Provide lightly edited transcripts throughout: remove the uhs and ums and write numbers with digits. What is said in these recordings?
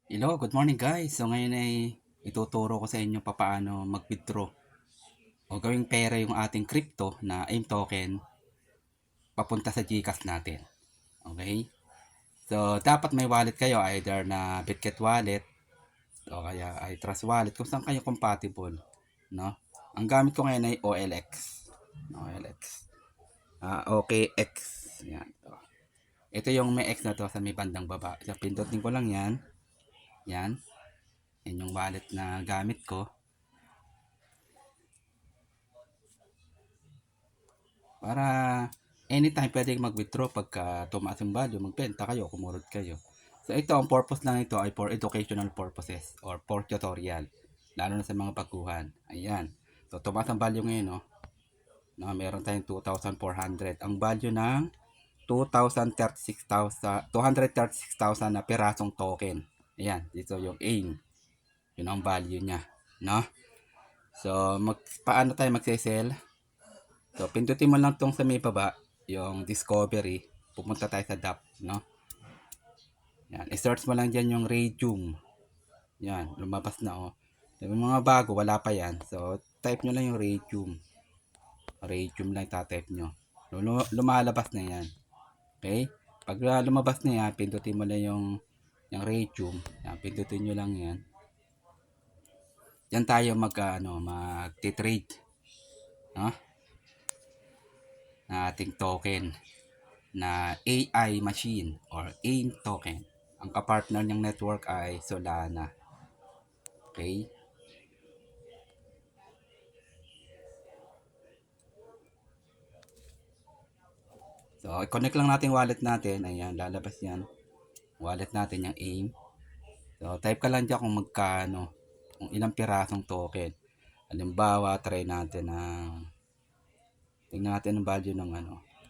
Hello, good morning guys. So ngayon ay ituturo ko sa inyo paano mag-withdraw o gawing pera yung ating crypto na AIM token papunta sa GCash natin. Okay? So dapat may wallet kayo, either na Bitget wallet o kaya ay Trust wallet kung saan kayo compatible, no? Ang gamit ko ngayon ay OLX. OLX. OKX. Yan. Ito yung may X na to sa may bandang baba. So, pindutin ko lang yan. Yan. Yan yung wallet na gamit ko. Para anytime pwede mag-withdraw pagka tumaas yung value, magbenta kayo, kumurot kayo. So ito, ang purpose lang ito ay for educational purposes or for tutorial. Lalo na sa mga baguhan. Ayan. So tumaas ang value ngayon, no? Na meron tayong 2,400. Ang value ng 236,000 na pirasong token. Ayan, dito yung AIM. Yun ang value niya, no? So, paano tayo magse-sell? So, pindutin mo lang tong sa may baba, yung discovery. Pupunta tayo sa DAP, no? Yan, i-search mo lang dyan yung Radium. Yan, lumabas na, oh. Yung mga bago, wala pa yan. So, type nyo lang yung Radium. Radium lang tatype nyo. Lumalabas na yan. Okay? Pag lumabas na yan, pindutin mo lang yung Radium. Yan, pindutin nyo lang yan. Yan tayo mag-trade. No? Na ating token na AI machine or AIM token. Ang kapartner niyang network ay Solana. Okay? So, i-connect lang natin wallet natin. Ayan, lalabas yan. Wallet natin yung AIM. So, type ka lang dyan kung magkano. Kung ilang pirasong token. Halimbawa, try natin ng tingnan natin ang value ng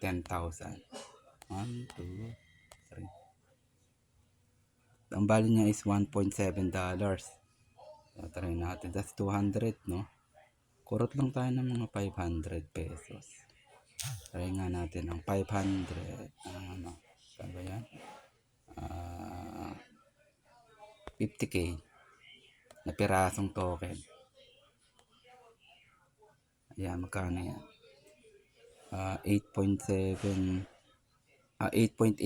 10,000. 1, 2, 3. Ang value niya is $1.7. So, try natin. That's 200, no? Kurot lang tayo ng mga 500 pesos. Try nga natin ang 500. Saan ba yan? 50k na pirasong token. Ayan, magkano yan? 8.7 $8.8.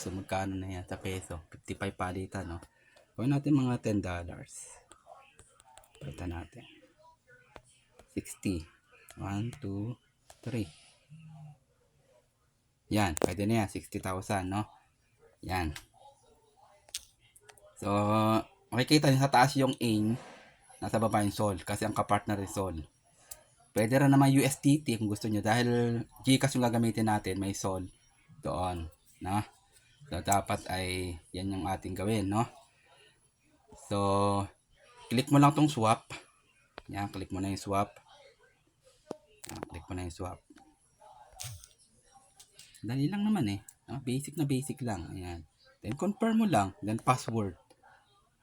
So magkano na yan sa peso? 55 palitan, no? Gawin natin mga $10. Palitan natin. 60. 1, 2, 3. Yan, pwede na yan. 60,000, no? Yan. So, makikita nyo sa taas yung AIM, nasa baba yung Sol, kasi ang kapartner is Sol. Pwede rin naman USDT kung gusto nyo, dahil GCash yung gagamitin natin, may Sol doon, no? So, dapat ay yan yung ating gawin, no? So, click mo lang tong swap. Yan, click mo na yung swap. Yan, click mo na yung swap. Dali lang naman eh. No? Basic na basic lang. Ayan. Then, confirm mo lang. Then, password.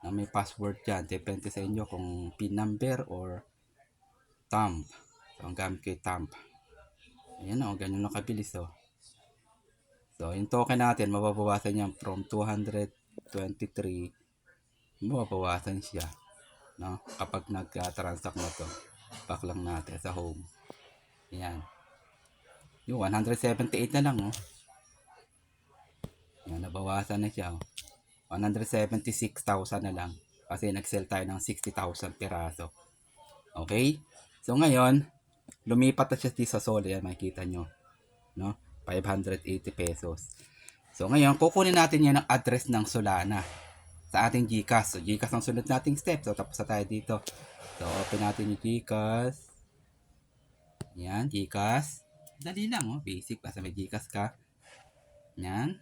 May password dyan. Depende sa inyo kung PIN number or thumb. So, ang gamit ko yung thumb. Ayan o, ganyan lang kabilis o. So, yung token natin, mababawasan yan from 223. Mababawasan siya. No? Kapag nag-transact na to. Back lang natin sa home. Ayan. Yung 178 na lang oh. Ayan, nabawasan na siya oh. 176,000 na lang. Kasi nag-sell tayo ng 60,000 piraso. Okay? So ngayon, lumipat na siya sa Sol. Ayan, makikita nyo. No? 580 pesos. So ngayon, kukunin natin yan ang address ng Solana sa ating GCash. So GCash ang sunod nating step. So tapos na tayo dito. So open natin yung GCash. Yan, GCash. Dali lang oh, basic. Basta may GCash ka. Yan.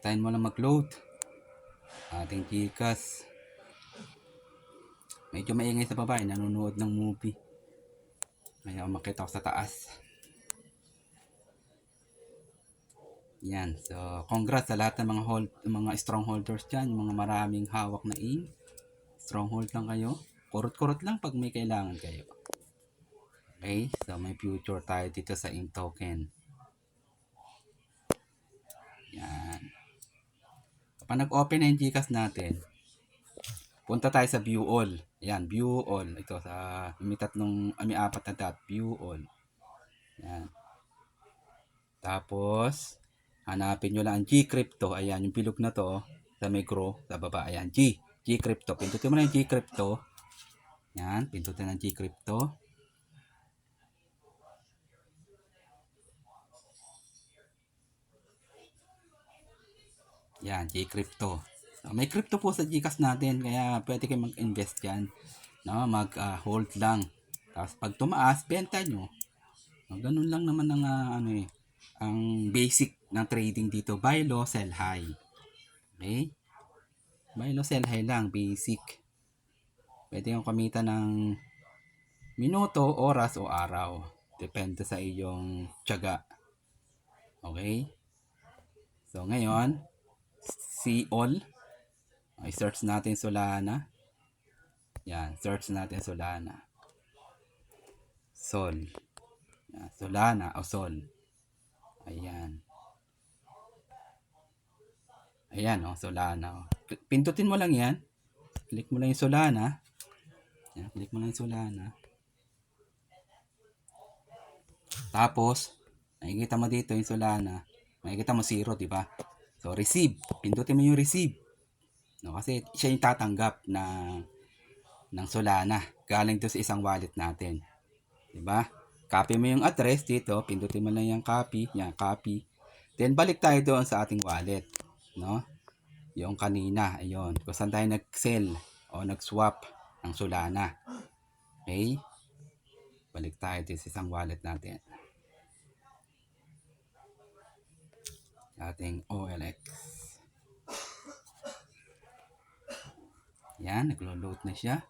Tayin mo lang mag-load. Ating GCash. Medyo maingay sa baba, nanonood ng movie. Ngayon makita ko sa taas. Yan. So, congrats sa lahat ng mga strongholders dyan. Yung mga maraming hawak na AIM. Stronghold lang kayo. Kurot-kurot lang pag may kailangan kayo. Okay? So, may future tayo dito sa AIM token. Yan. Kapag nag-open na yung Gcash natin, punta tayo sa view all. Yan, view all. Ito sa may apat na dot, view all. Yan. Tapos, hanapin nyo lang ang Gcrypto. Ayan, yung bilog na to, sa micro, sa baba. Ayan, Gcrypto. Pindutin mo na yung Gcrypto. Yan, pindutin ang Gcrypto. Yan, Gcrypto. So, may crypto po sa Gcash natin, kaya pwede kayo mag-invest dyan. No, mag-hold lang. Tapos pag tumaas, benta nyo. No, ganun lang naman ang ang basic ng trading dito. Buy low, sell high. Okay? Buy low, sell high lang, basic. Pwede yung kumita ng minuto, oras o araw. Depende sa iyong tiyaga. Okay? So ngayon, see all. I-search natin Solana. Yan, search natin Solana. Sol. Yan, Solana o Sol. Ayan. Ayan, Solana. Pindutin mo lang yan. Click mo lang yung Solana. Yan, click mo lang yung Solana. Tapos, nakikita mo dito yung Solana. Makikita mo 0, di ba? So, receive. Pindutin mo yung receive. No, kasi siya yung tatanggap ng Solana. Galing to sa isang wallet natin. Di ba? Copy mo yung address dito. Pindutin mo lang yung copy. Yan, copy. Then, balik tayo doon sa ating wallet. No? Yung kanina. Ayun. Kung saan tayo nag-sell o nag-swap ng Solana. Okay? Balik tayo dito sa isang wallet natin. Ating OLX. Yan, naglo-load na siya.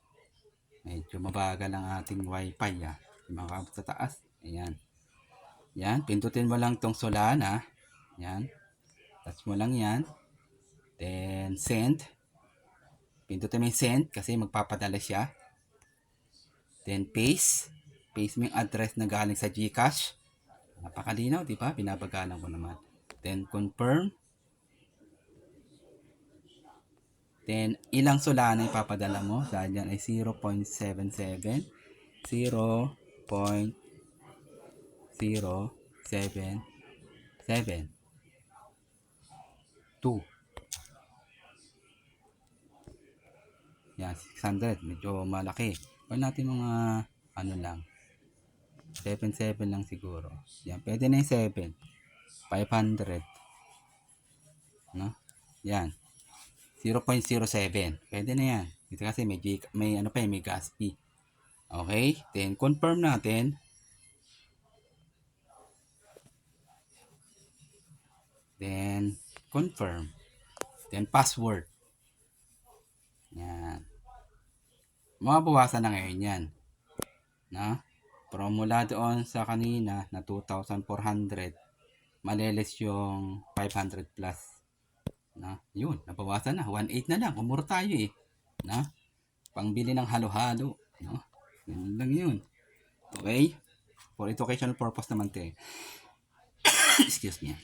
Medyo mabagal ang ating wifi. Makakabot sa taas. Ayan. Yan, pindutin mo lang tong Solana. Yan. Touch mo lang yan. Then, send. Pindutin mo yung send kasi magpapadala siya. Then, paste. Paste mo yung address na galing sa Gcash. Napakalinaw, di ba? Binabagalan ko naman. Then, confirm. Then, ilang Solana ipapadala mo? Dahil yan ay 0.77. 0.077. Yan, 600. Medyo malaki. Pwede natin mga ano lang. 7.7 lang siguro. Yan, pwede na yung 7. 500. No? Yan. 0.07. Pwede na yan. Ito kasi may ano pa may gas fee. Okay? Then, confirm natin. Then, confirm. Then, password. Yan. Mababawasan na ngayon yan. Na? Pero mula doon sa kanina na 2,400, malilis yung 500 plus. Na? Yun, nabawasan na. 1.8 na lang. Umuro tayo eh. Na? Pangbili ng halo-halo. No? Yun lang yun. Okay? For educational purpose naman tayo. Excuse me.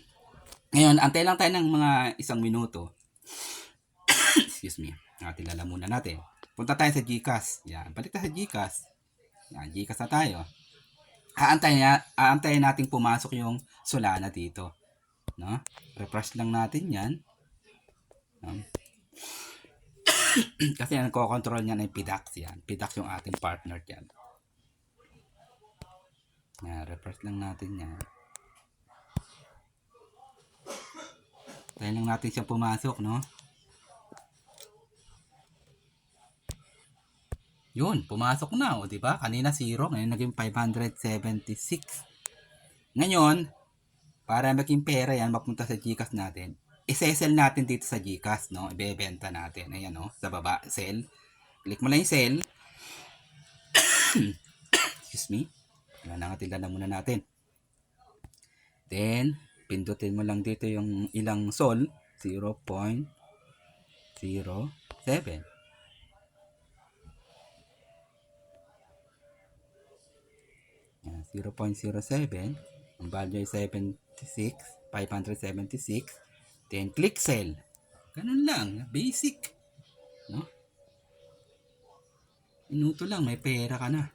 Ngayon, antay lang tayo ng mga 1 minuto. Excuse me. Ating lalamunan natin. Punta tayo sa Gcash. Yan. Balik tayo sa Gcash. Yan. Gcash na tayo. Aantayin natin pumasok yung Solana dito. No? Refresh lang natin yan. No? Kasi ang nagko-control niyan ay PDAX yan. PDAX yung ating partner dyan. Yan. Refresh lang natin yan. Tayo lang natin siya pumasok, no? Yun, pumasok na, o, di ba? Kanina 0, ngayon naging 576. Ngayon, para maging pera yan, mapunta sa Gcash natin. I-sell natin dito sa Gcash, no? Ibebenta natin. Ayan, no? Sa baba, sell. Click mo lang yung sell. Excuse me. Wala na natin, muna natin. Then, pindutin mo lang dito yung ilang sol. 0.07. 0.07. Ang value ay 576. Then, click sell. Ganun lang. Basic. No? Minuto lang, may pera ka na.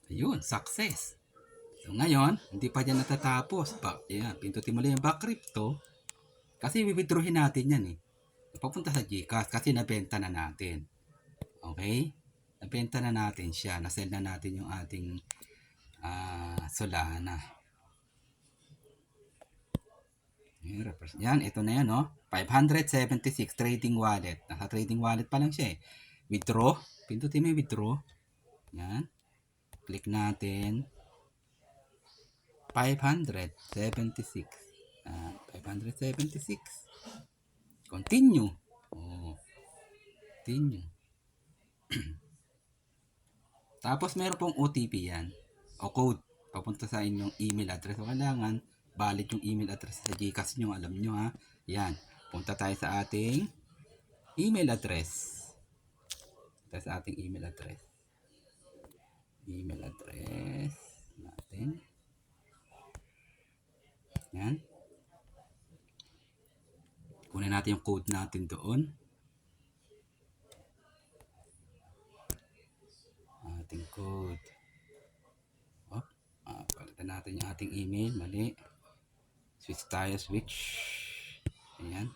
Ayun, success. So, ngayon, hindi pa dyan natatapos. Yan, pindutin mo lang yung back crypto. Kasi withdrawin natin yan eh. Papunta sa GCash kasi nabenta na natin. Okay? Nabenta na natin siya. Nasell na natin yung ating Solana. Yan, ito na yan, no? 576 trading wallet. Nasa trading wallet pa lang siya eh. Withdraw. Pindutin mo yung withdraw. Yan. Click natin. 576. 576. Continue. Oh. Continue. Tapos meron pong OTP yan. O code. Papunta sa inyong email address. So, kailangan valid yung email address sa GCash nyo. Alam nyo ha. Yan. Punta tayo sa ating email address. Punta sa ating email address. Email address natin. Yan. Kunin natin yung code natin doon. Ating code. Palitan natin yung ating email. Mali. Switch tayo. Switch. Ayan.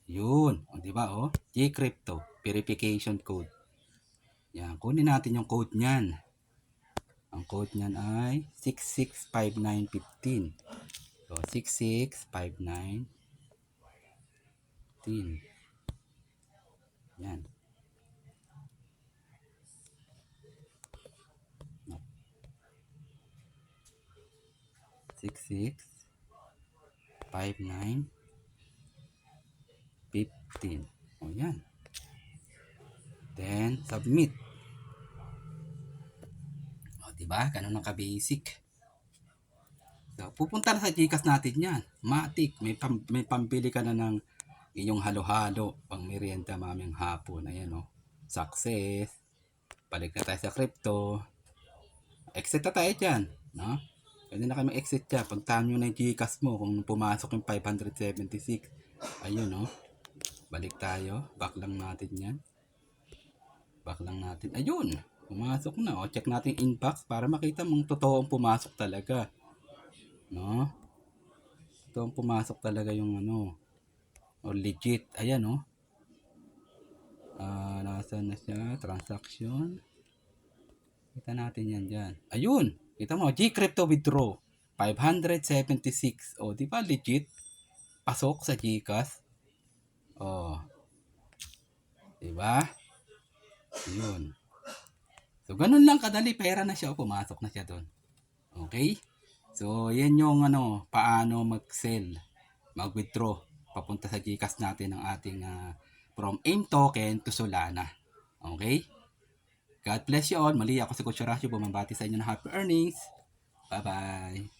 Yun. O, diba o? G-Crypto. Verification code. Yan. Kunin natin yung code niyan. Ang code niyan ay 665915. So, 665915. Yan. 665915. O yan. Then, submit. O, diba? Ganun ang ka-basic. So, pupunta na sa GCash natin yan. Matik. May pambili ka na ng iyong halo-halo. Pang merienda mamayang hapon. Ayan o. Success. Balik na tayo sa crypto. Exit na tayo dyan. No? Pwede na kayo mag-exit dyan. Pagtaan nyo na yung GCash mo kung pumasok yung 576. Ayun o. Balik tayo. Back lang natin yan. Back lang natin. Ayun. Pumasok na. O, check natin inbox para makita mong totoong pumasok talaga. No? Totoong pumasok talaga yung ano. O, legit. Ayan o. Nasaan na siya? Transaction. Kita natin yan dyan. Ayun. Kita mo. G-Crypto withdraw. 576. O, di ba legit? Pasok sa GCash. O. Di ba? Yun. So, ganun lang kadali. Pera na siya. O, pumasok na siya doon. Okay? So, yan yung ano, paano mag-sell, mag-withdraw, papunta sa GCash natin ng ating from AIM token to Solana. Okay? God bless you all. Mali ako si Coach Horacio, bumabati sa inyo ng happy earnings. Bye-bye.